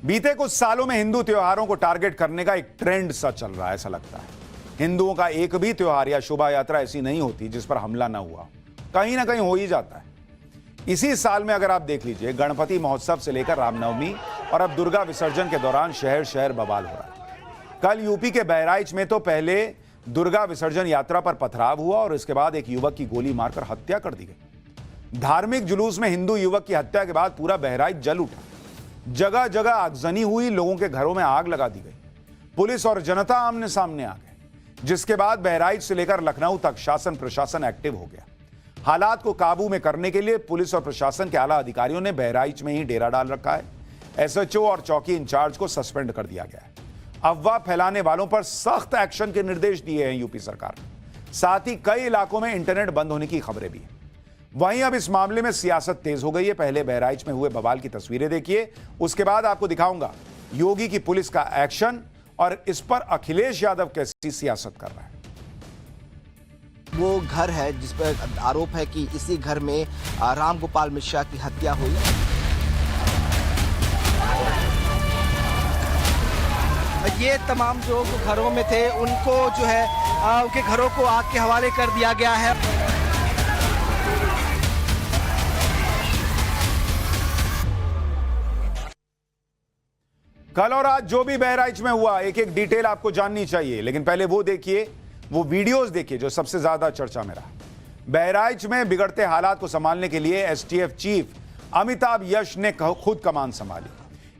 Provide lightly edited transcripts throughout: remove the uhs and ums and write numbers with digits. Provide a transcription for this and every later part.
बीते कुछ सालों में हिंदू त्योहारों को टारगेट करने का एक ट्रेंड सा चल रहा है, ऐसा लगता है। हिंदुओं का एक भी त्योहार या शोभा यात्रा ऐसी नहीं होती जिस पर हमला ना हुआ, कहीं ना कहीं हो ही जाता है। इसी साल में अगर आप देख लीजिए, गणपति महोत्सव से लेकर रामनवमी और अब दुर्गा विसर्जन के दौरान शहर शहर बवाल हो रहा है। कल यूपी के बहराइच में तो पहले दुर्गा विसर्जन यात्रा पर पथराव हुआ और इसके बाद एक युवक की गोली मारकर हत्या कर दी गई। धार्मिक जुलूस में हिंदू युवक की हत्या के बाद पूरा बहराइच जल उठा, जगह जगह आगजनी हुई, लोगों के घरों में आग लगा दी गई। पुलिस और जनता आमने सामने आ गए, जिसके बाद बहराइच से लेकर लखनऊ तक शासन प्रशासन एक्टिव हो गया। हालात को काबू में करने के लिए पुलिस और प्रशासन के आला अधिकारियों ने बहराइच में ही डेरा डाल रखा है। एसएचओ और चौकी इंचार्ज को सस्पेंड कर दिया गया है। अफवाह फैलाने वालों पर सख्त एक्शन के निर्देश दिए हैं यूपी सरकार ने। साथ ही कई इलाकों में इंटरनेट बंद होने की खबरें भी हैं। वहीं अब इस मामले में सियासत तेज हो गई है। पहले बहराइच में हुए बवाल की तस्वीरें देखिए, उसके बाद आपको दिखाऊंगा योगी की पुलिस का एक्शन और इस पर अखिलेश यादव कैसी सियासत कर रहा है। वो घर है जिस पर आरोप है कि इसी घर में राम गोपाल मिश्रा की हत्या हुई। ये तमाम जो घरों में थे उनको जो है उनके घरों को आग के हवाले कर दिया गया है। कल और आज जो भी बहराइच में हुआ, एक एक डिटेल आपको जाननी चाहिए, लेकिन पहले वो देखिए, वो वीडियोस देखिए जो सबसे ज्यादा चर्चा में रहा। बहराइच में बिगड़ते हालात को संभालने के लिए एसटीएफ चीफ अमिताभ यश ने खुद कमान संभाली।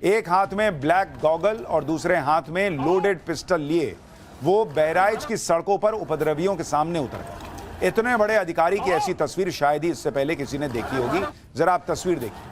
एक हाथ में ब्लैक गॉगल और दूसरे हाथ में लोडेड पिस्टल लिए वो बहराइच की सड़कों पर उपद्रवियों के सामने उतर गए। इतने बड़े अधिकारी की ऐसी तस्वीर शायद ही इससे पहले किसी ने देखी होगी। जरा आप तस्वीर देखिए।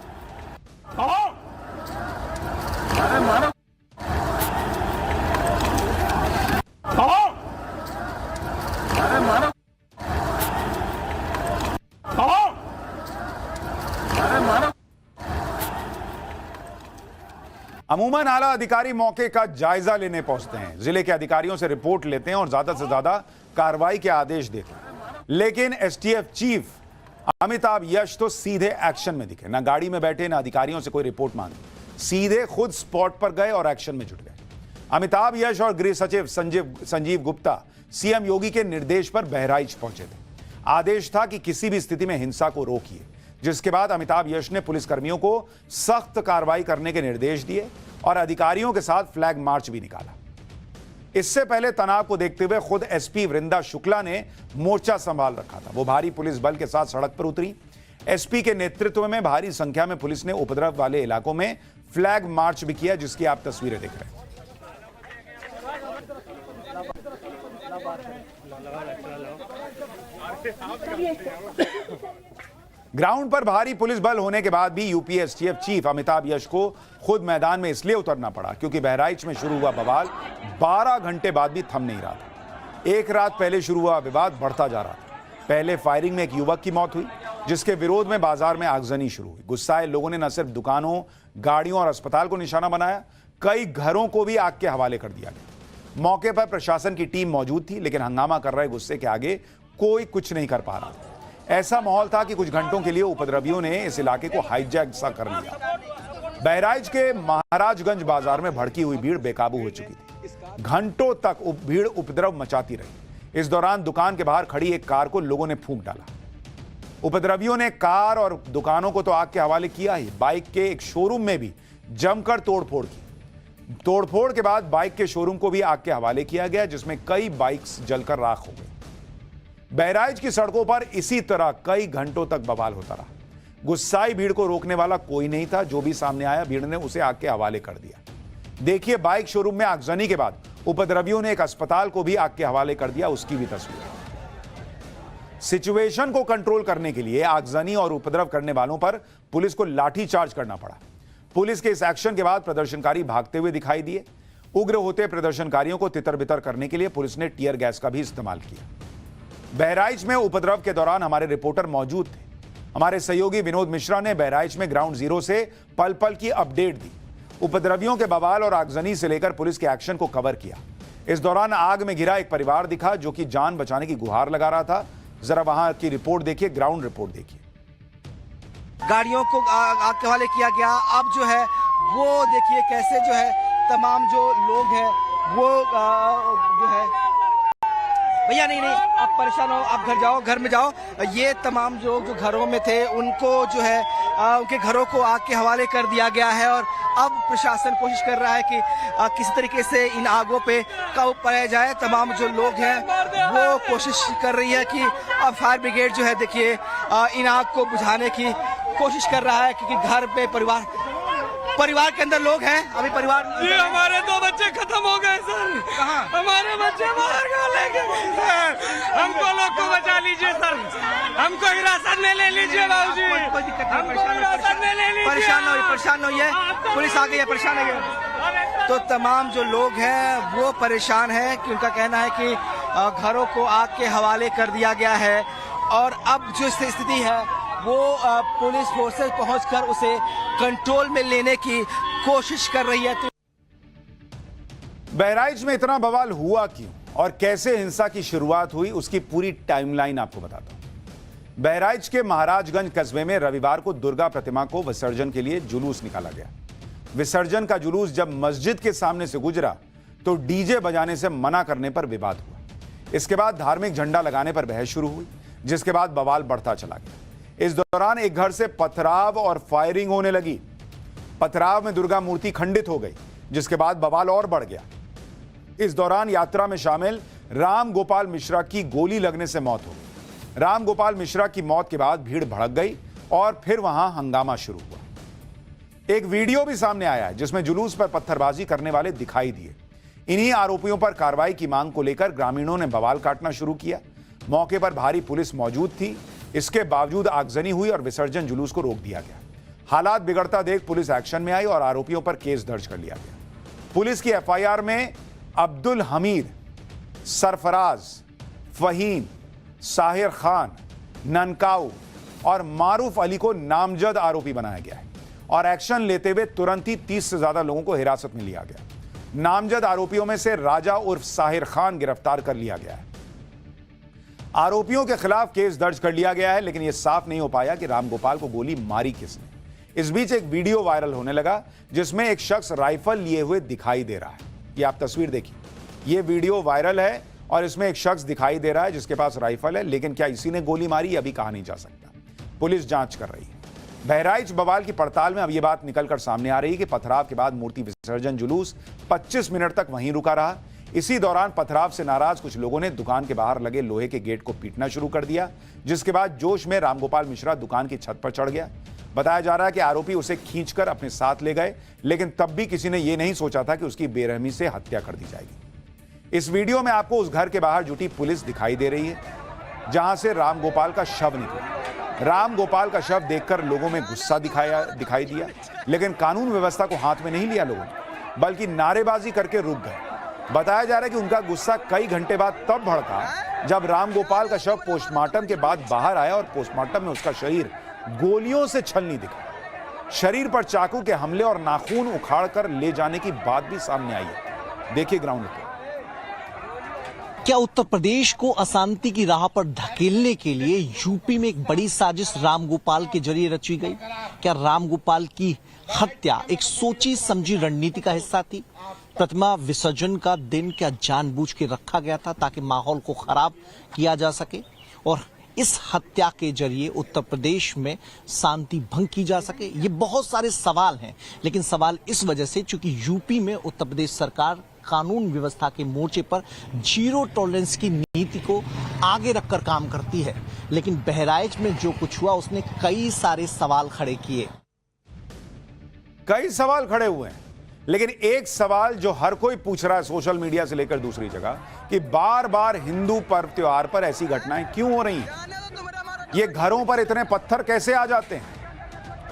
अमूमन आला अधिकारी मौके का जायजा लेने पहुंचते हैं, जिले के अधिकारियों से रिपोर्ट लेते हैं और ज्यादा से ज्यादा कार्रवाई के आदेश देते हैं। लेकिन एसटीएफ चीफ अमिताभ यश तो सीधे एक्शन में दिखे। ना गाड़ी में बैठे, ना अधिकारियों से कोई रिपोर्ट मांगी, सीधे खुद स्पॉट पर गए और एक्शन में जुट गए। अमिताभ यश और गृह सचिव संजीव गुप्ता सीएम योगी के निर्देश पर बहराइच पहुंचे थे। आदेश था कि किसी भी स्थिति में हिंसा को रोकिए, जिसके बाद अमिताभ यश ने पुलिसकर्मियों को सख्त कार्रवाई करने के निर्देश दिए और अधिकारियों के साथ फ्लैग मार्च भी निकाला। इससे पहले तनाव को देखते हुए खुद एसपी वृंदा शुक्ला ने मोर्चा संभाल रखा था। वो भारी पुलिस बल के साथ सड़क पर उतरी। एसपी के नेतृत्व में भारी संख्या में पुलिस ने उपद्रव वाले इलाकों में फ्लैग मार्च भी किया, जिसकी आप तस्वीरें देख रहे हैं। ग्राउंड पर भारी पुलिस बल होने के बाद भी यूपी एसटीएफ चीफ अमिताभ यश को खुद मैदान में इसलिए उतरना पड़ा क्योंकि बहराइच में शुरू हुआ बवाल 12 घंटे बाद भी थम नहीं रहा था। एक रात पहले शुरू हुआ विवाद बढ़ता जा रहा था। पहले फायरिंग में एक युवक की मौत हुई, जिसके विरोध में बाजार में आगजनी शुरू हुई। गुस्साए लोगों ने न सिर्फ दुकानों, गाड़ियों और अस्पताल को निशाना बनाया, कई घरों को भी आग के हवाले कर दिया गया। मौके पर प्रशासन की टीम मौजूद थी, लेकिन हंगामा कर रहे गुस्से के आगे कोई कुछ नहीं कर पा रहा था। ऐसा माहौल था कि कुछ घंटों के लिए उपद्रवियों ने इस इलाके को हाईजैक सा कर लिया। बहराइच के महाराजगंज बाजार में भड़की हुई भीड़ बेकाबू हो चुकी थी। घंटों तक भीड़ उपद्रव मचाती रही। इस दौरान दुकान के बाहर खड़ी एक कार को लोगों ने फूंक डाला। उपद्रवियों ने कार और दुकानों को तो आग के हवाले किया ही, बाइक के एक शोरूम में भी जमकर तोड़फोड़ की। तोड़फोड़ के बाद बाइक के शोरूम को भी आग के हवाले किया गया, जिसमें कई बाइक्स जलकर राख हो गई। बहराइच की सड़कों पर इसी तरह कई घंटों तक बवाल होता रहा। गुस्साई भीड़ को रोकने वाला कोई नहीं था। जो भी सामने आया, भीड़ ने उसे आग के हवाले कर दिया। देखिए, बाइक शोरूम में आगजनी के बाद उपद्रवियों ने एक अस्पताल को भी आग के हवाले कर दिया, उसकी भी तस्वीर। सिचुएशन को कंट्रोल करने के लिए आगजनी और उपद्रव करने वालों पर पुलिस को लाठीचार्ज करना पड़ा। पुलिस के इस एक्शन के बाद प्रदर्शनकारी भागते हुए दिखाई दिए। उग्र होते प्रदर्शनकारियों को तितर बितर करने के लिए पुलिस ने टीयर गैस का भी इस्तेमाल किया। बहराइच में उपद्रव के दौरान हमारे रिपोर्टर मौजूद थे। हमारे सहयोगी विनोद मिश्रा ने बहराइच में ग्राउंड जीरो से पल पल की अपडेट दी। उपद्रवियों के बवाल और आगजनी से लेकर पुलिस के एक्शन को कवर किया। इस दौरान आग में घिरा एक परिवार दिखा जो कि जान बचाने की गुहार लगा रहा था। जरा वहां की रिपोर्ट देखिए, ग्राउंड रिपोर्ट देखिए। गाड़ियों को आग के हवाले किया गया। अब जो है वो देखिए कैसे जो है तमाम जो लोग हैं वो जो है भैया नहीं आप परेशान हो, आप घर में जाओ। ये तमाम जो घरों में थे उनको जो है उनके घरों को आग के हवाले कर दिया गया है और अब प्रशासन कोशिश कर रहा है कि किसी तरीके से इन आगों पे काबू पाया जाए। तमाम जो लोग हैं वो कोशिश कर रही है कि अब फायर ब्रिगेड जो है देखिए इन आग को बुझाने की कोशिश कर रहा है, क्योंकि घर पे परिवार के अंदर लोग हैं। अभी परिवार ये हमारे 2 बच्चे खत्म हो गए सर। कहाँ? हमारे बच्चे बाहर कहाँ लेके गए सर? हमको लोग को बचा लीजिए सर, हमको हिरासत में ले लीजिए बाबूजी। कोई दिक्कत नहीं, हमको हिरासत में ले लीजिए। परेशान हो ये पुलिस आ गई है, परेशान है। तो तमाम जो लोग हैं वो परेशान हैं कि उनका कहना है कि घरों को आग के हवाले कर दिया गया है और अब जो स्थिति है वो पुलिस फोर्सेस पहुंचकर उसे कंट्रोल में लेने की कोशिश कर रही है। बहराइच में इतना बवाल हुआ क्यों और कैसे हिंसा की शुरुआत हुई, उसकी पूरी टाइमलाइन आपको बताता हूं। बहराइच के महाराजगंज कस्बे में रविवार को दुर्गा प्रतिमा को विसर्जन के लिए जुलूस निकाला गया। विसर्जन का जुलूस जब मस्जिद के सामने से गुजरा तो डीजे बजाने से मना करने पर विवाद हुआ। इसके बाद धार्मिक झंडा लगाने पर बहस शुरू हुई, जिसके बाद बवाल बढ़ता चला गया। इस दौरान एक घर से पथराव और फायरिंग होने लगी। पथराव में दुर्गा मूर्ति खंडित हो गई, जिसके बाद बवाल और बढ़ गया। इस दौरान यात्रा में शामिल राम गोपाल मिश्रा की गोली लगने से मौत हो गई। राम गोपाल मिश्रा की मौत के बाद भीड़ भड़क गई और फिर वहां हंगामा शुरू हुआ। एक वीडियो भी सामने आया है जिसमें जुलूस पर पत्थरबाजी करने वाले दिखाई दिए। इन्हीं आरोपियों पर कार्रवाई की मांग को लेकर ग्रामीणों ने बवाल काटना शुरू किया। मौके पर भारी पुलिस मौजूद थी, इसके बावजूद आगजनी हुई और विसर्जन जुलूस को रोक दिया गया। हालात बिगड़ता देख पुलिस एक्शन में आई और आरोपियों पर केस दर्ज कर लिया गया। पुलिस की एफआईआर में अब्दुल हमीद, सरफराज, फहीम, साहिर खान, ननकाऊ और मारूफ अली को नामजद आरोपी बनाया गया है और एक्शन लेते हुए तुरंत ही 30 से ज्यादा लोगों को हिरासत में लिया गया। नामजद आरोपियों में से राजा उर्फ साहिर खान गिरफ्तार कर लिया गया है। आरोपियों के खिलाफ केस दर्ज कर लिया गया है, लेकिन यह साफ नहीं हो पाया कि रामगोपाल को गोली मारी किसने। इस बीच एक वीडियो वायरल होने लगा जिसमें एक शख्स राइफल लिए हुए दिखाई दे रहा है। ये आप तस्वीर देखिए, ये वीडियो वायरल है और इसमें एक शख्स दिखाई दे रहा है जिसके पास राइफल है, लेकिन क्या इसी ने गोली मारी अभी कहा नहीं जा सकता। पुलिस जांच कर रही है। बहराइच बवाल की पड़ताल में अब यह बात निकलकर सामने आ रही है कि पथराव के बाद मूर्ति विसर्जन जुलूस 25 मिनट तक वहीं रुका रहा। इसी दौरान पथराव से नाराज कुछ लोगों ने दुकान के बाहर लगे लोहे के गेट को पीटना शुरू कर दिया, जिसके बाद जोश में रामगोपाल मिश्रा दुकान की छत पर चढ़ गया। बताया जा रहा है कि आरोपी उसे खींचकर अपने साथ ले गए, लेकिन तब भी किसी ने यह नहीं सोचा था कि उसकी बेरहमी से हत्या कर दी जाएगी। इस वीडियो में आपको उस घर के बाहर जुटी पुलिस दिखाई दे रही है जहां से रामगोपाल का शव निकला। रामगोपाल का शव देखकर लोगों में गुस्सा दिखाई दिया, लेकिन कानून व्यवस्था को हाथ में नहीं लिया लोगों ने, बल्कि नारेबाजी करके रुक गए। बताया जा रहा है कि उनका गुस्सा कई घंटे बाद तब भड़का जब रामगोपाल का शव पोस्टमार्टम के बाद बाहर आया और पोस्टमार्टम में उसका शरीर गोलियों से छलनी दिखा। शरीर पर चाकू के हमले और नाखून उखाड़कर ले जाने की बात भी सामने आई है। देखिए ग्राउंड रिपोर्ट। क्या उत्तर प्रदेश को अशांति की राह पर धकेलने के लिए यूपी में एक बड़ी साजिश रामगोपाल के जरिए रची गई? क्या रामगोपाल की हत्या एक सोची समझी रणनीति का हिस्सा थी? प्रतिमा विसर्जन का दिन क्या जानबूझ के रखा गया था ताकि माहौल को खराब किया जा सके और इस हत्या के जरिए उत्तर प्रदेश में शांति भंग की जा सके? ये बहुत सारे सवाल हैं, लेकिन सवाल इस वजह से चूंकि यूपी में उत्तर प्रदेश सरकार कानून व्यवस्था के मोर्चे पर जीरो टॉलरेंस की नीति को आगे रखकर काम करती है, लेकिन बहराइच में जो कुछ हुआ उसने कई सारे सवाल खड़े किए। कई सवाल खड़े हुए हैं, लेकिन एक सवाल जो हर कोई पूछ रहा है सोशल मीडिया से लेकर दूसरी जगह कि बार बार हिंदू पर्व त्योहार पर ऐसी घटनाएं क्यों हो रही हैं? ये घरों पर इतने पत्थर कैसे आ जाते हैं?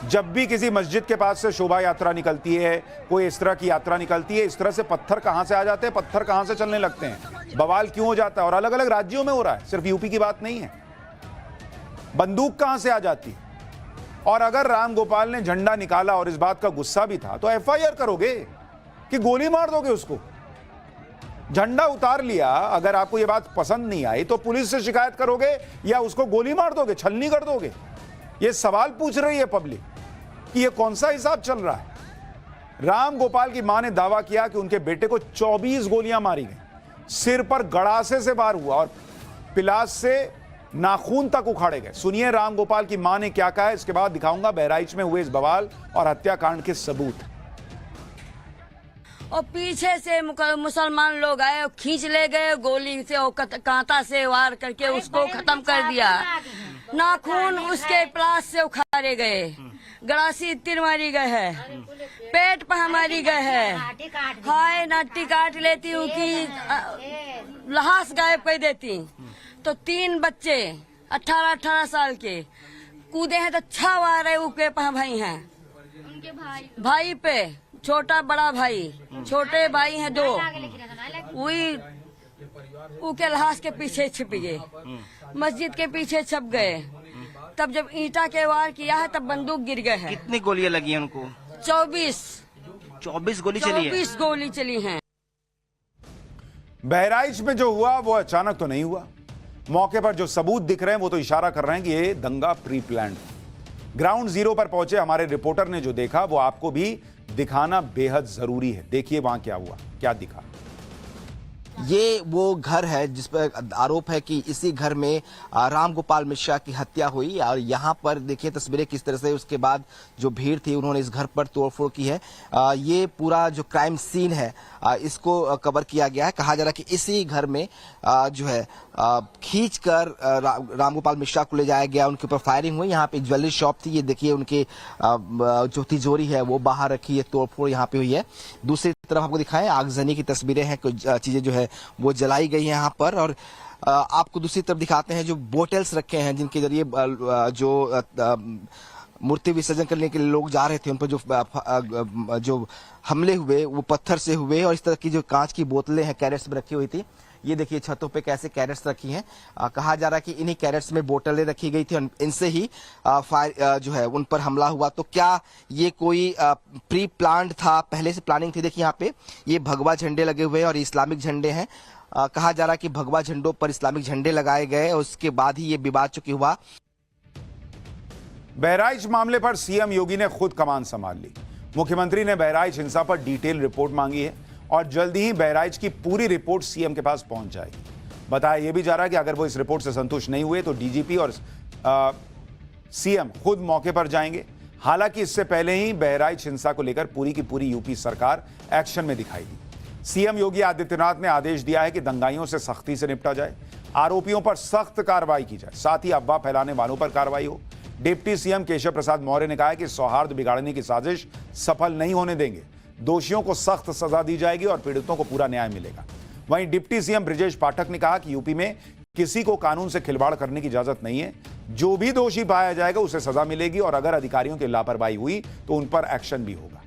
जब भी किसी मस्जिद के पास से शोभा यात्रा निकलती है, कोई इस तरह की यात्रा निकलती है, इस तरह से पत्थर कहां से आ जाते हैं, पत्थर कहां से चलने लगते हैं, बवाल क्यों हो जाता है? और अलग अलग राज्यों में हो रहा है, सिर्फ यूपी की बात नहीं है। बंदूक कहां से आ जाती है? और अगर रामगोपाल ने झंडा निकाला और इस बात का गुस्सा भी था तो एफआईआर करोगे कि गोली मार दोगे उसको? झंडा उतार लिया, अगर आपको यह बात पसंद नहीं आई तो पुलिस से शिकायत करोगे या उसको गोली मार दोगे, छलनी कर दोगे? यह सवाल पूछ रही है पब्लिक कि यह कौन सा हिसाब चल रहा है। राम गोपाल की मां ने दावा किया कि उनके बेटे को 24 गोलियां मारी गई, सिर पर गड़ासे से वार हुआ और पिलास से नाखून तक उखाड़े गए। सुनिए राम गोपाल की मां ने क्या कहा है, इसके बाद दिखाऊंगा बहराइच में हुए इस बवाल और हत्याकांड के सबूत। और पीछे से मुसलमान लोग आए और खींच ले गए, गोली से और कांटा से वार करके उसको खत्म कर दिया। नाखून उसके प्लास से उखाड़े गए, गड़ासी तीर मारी गए है, पेट पर मारी गए है। हाय नाटी काट लेती हूँ कि लहास गायब कर देती। तो 3 बच्चे 18-18 साल के कूदे हैं तो 6 वार है ऊपर पर भाई हैं, भाई पे छोटा बड़ा भाई, छोटे भाई हैं 2, वही उनके लहास के पीछे छिप गए, मस्जिद के पीछे छप गए। तब जब ईंटा के वार किया है तब बंदूक गिर गए हैं। कितनी गोलियां लगी हैं उनको? 24 गोली चली है। 24 गोली चली हैं। बहराइच में जो हुआ वो अचानक तो नहीं हुआ। मौके पर जो सबूत दिख रहे हैं वो तो इशारा कर रहे हैं कि ये दंगा प्री प्लान्ड। ग्राउंड जीरो पर पहुंचे हमारे रिपोर्टर ने जो देखा वो आपको भी दिखाना बेहद जरूरी है। देखिए वहां क्या हुआ, क्या दिखा। ये वो घर है जिस पर आरोप है कि इसी घर में राम गोपाल मिश्रा की हत्या हुई और यहाँ पर देखिए तस्वीरें किस तरह से उसके बाद जो भीड़ थी उन्होंने इस घर पर तोड़फोड़ की है। ये पूरा जो क्राइम सीन है इसको कवर किया गया है। कहा जा रहा है कि इसी घर में जो है खींचकर राम गोपाल मिश्रा को ले जाया गया, उनके ऊपर फायरिंग हुई। यहाँ पे ज्वेलरी शॉप थी, ये देखिए उनके जो तिजोरी है वो बाहर रखी है, तोड़फोड़ यहाँ पे हुई है। दूसरी तरफ आपको दिखाएं आगजनी की तस्वीरें हैं, कुछ चीजें जो है वो जलाई गई है यहाँ पर। और आपको दूसरी तरफ दिखाते हैं जो बोटल्स रखे हैं जिनके जरिए जो मूर्ति विसर्जन करने के लिए लोग जा रहे थे उन पर जो हमले हुए वो पत्थर से हुए। और इस तरह की जो कांच की बोतलें हैं कैरेट्स में रखी हुई थी, ये देखिए छतों पे कैसे कैरेट्स रखी हैं। कहा जा रहा है कि इन्हीं कैरेट्स में बोतलें रखी गई थी और इनसे ही फायर जो है उन पर हमला हुआ। तो क्या ये कोई प्री प्लान्ड था, पहले से प्लानिंग थी? देखिए यहाँ पे ये भगवा झंडे लगे हुए हैं और इस्लामिक झंडे हैं। कहा जा रहा है कि भगवा झंडों पर इस्लामिक झंडे लगाए गए और उसके बाद ही ये विवाद चुकी हुआ। बहराइच मामले पर सीएम योगी ने खुद कमान संभाल ली। मुख्यमंत्री ने बहराइच हिंसा पर डिटेल रिपोर्ट मांगी है और जल्दी ही बहराइच की पूरी रिपोर्ट सीएम के पास पहुंच जाएगी। बताया यह भी जा रहा है कि अगर वो इस रिपोर्ट से संतुष्ट नहीं हुए तो डीजीपी और सीएम खुद मौके पर जाएंगे। हालांकि इससे पहले ही बहराइच हिंसा को लेकर पूरी की पूरी यूपी सरकार एक्शन में दिखाई दी। सीएम योगी आदित्यनाथ ने आदेश दिया है कि दंगाइयों से सख्ती से निपटा जाए, आरोपियों पर सख्त कार्रवाई की जाए, साथ ही अफवाह फैलाने वालों पर कार्रवाई हो। डिप्टी सीएम केशव प्रसाद मौर्य ने कहा है कि सौहार्द बिगाड़ने की साजिश सफल नहीं होने देंगे, दोषियों को सख्त सजा दी जाएगी और पीड़ितों को पूरा न्याय मिलेगा। वहीं डिप्टी सीएम ब्रिजेश पाठक ने कहा कि यूपी में किसी को कानून से खिलवाड़ करने की इजाजत नहीं है, जो भी दोषी पाया जाएगा उसे सजा मिलेगी और अगर अधिकारियों की लापरवाही हुई तो उन पर एक्शन भी होगा।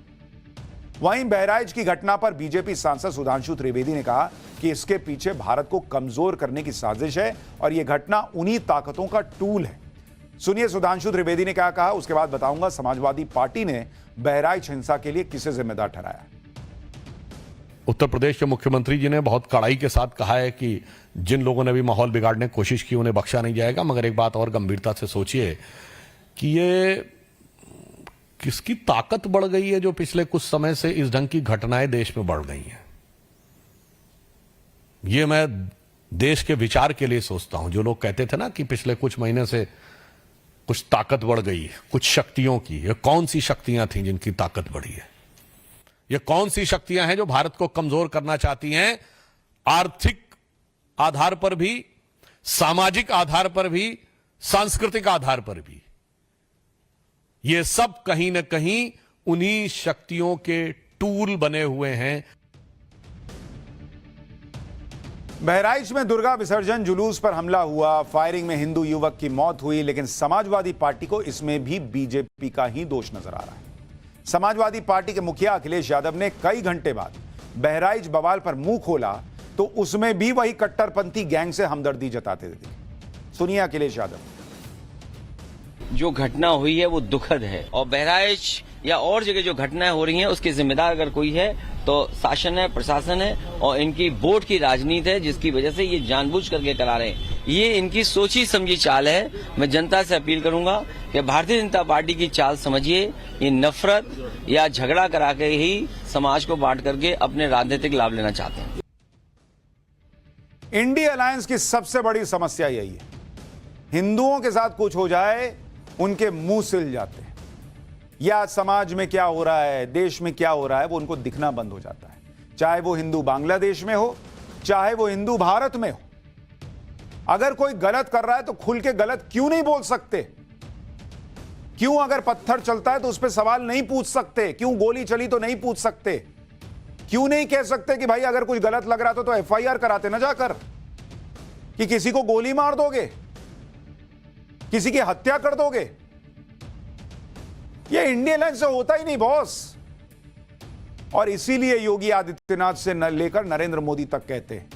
वहीं बहराइच की घटना पर बीजेपी सांसद सुधांशु त्रिवेदी ने कहा कि इसके पीछे भारत को कमजोर करने की साजिश है और यह घटना उन्हीं ताकतों का टूल है। सुनिए सुधांशु त्रिवेदी ने क्या कहा, उसके बाद बताऊंगा समाजवादी पार्टी ने बहराइच हिंसा के लिए किसे जिम्मेदार ठहराया। उत्तर प्रदेश के मुख्यमंत्री जी ने बहुत कड़ाई के साथ कहा है कि जिन लोगों ने भी माहौल बिगाड़ने की कोशिश की उन्हें बख्शा नहीं जाएगा। मगर एक बात और गंभीरता से सोचिए कि ये किसकी ताकत बढ़ गई है जो पिछले कुछ समय से इस ढंग की घटनाएं देश में बढ़ गई हैं। ये मैं देश के विचार के लिए सोचता हूं। जो लोग कहते थे ना कि पिछले कुछ महीने से कुछ ताकत बढ़ गई है कुछ शक्तियों की, ये कौन सी शक्तियां थी जिनकी ताकत बढ़ी है? ये कौन सी शक्तियां हैं जो भारत को कमजोर करना चाहती हैं? आर्थिक आधार पर भी, सामाजिक आधार पर भी, सांस्कृतिक आधार पर भी। ये सब कहीं ना कहीं उन्हीं शक्तियों के टूल बने हुए हैं। बहराइच में दुर्गा विसर्जन जुलूस पर हमला हुआ, फायरिंग में हिंदू युवक की मौत हुई, लेकिन समाजवादी पार्टी को इसमें भी बीजेपी का ही दोष नजर आ रहा है। समाजवादी पार्टी के मुखिया अखिलेश यादव ने कई घंटे बाद बहराइच बवाल पर मुंह खोला तो उसमें भी वही कट्टरपंथी गैंग से हमदर्दी जताते थे। सुनिए अखिलेश यादव। जो घटना हुई है वो दुखद है और बहराइच या और जगह जो घटनाएं हो रही हैं उसके जिम्मेदार अगर कोई है तो शासन है, प्रशासन है और इनकी वोट की राजनीति है, जिसकी वजह से ये जानबूझ करके करा रहे हैं। ये इनकी सोची समझी चाल है। मैं जनता से अपील करूंगा कि भारतीय जनता पार्टी की चाल समझिए। ये नफरत या झगड़ा करा के ही समाज को बांट करके अपने राजनीतिक लाभ लेना चाहते हैं। इंडिया अलायंस की सबसे बड़ी समस्या यही है, हिंदुओं के साथ कुछ हो जाए उनके मुंह सिल जाते हैं, या समाज में क्या हो रहा है, देश में क्या हो रहा है, वो उनको दिखना बंद हो जाता है। चाहे वो हिंदू बांग्लादेश में हो, चाहे वो हिंदू भारत में हो। अगर कोई गलत कर रहा है तो खुल के गलत क्यों नहीं बोल सकते? क्यों अगर पत्थर चलता है तो उस पर सवाल नहीं पूछ सकते? क्यों गोली चली तो नहीं पूछ सकते? क्यों नहीं कह सकते कि भाई अगर कुछ गलत लग रहा था तो एफआईआर कराते ना जाकर, कि किसी को गोली मार दोगे, किसी की हत्या कर दोगे? ये इंडिया अलायंस से होता ही नहीं बॉस। और इसीलिए योगी आदित्यनाथ से लेकर नरेंद्र मोदी तक कहते हैं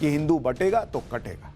कि हिंदू बटेगा तो कटेगा।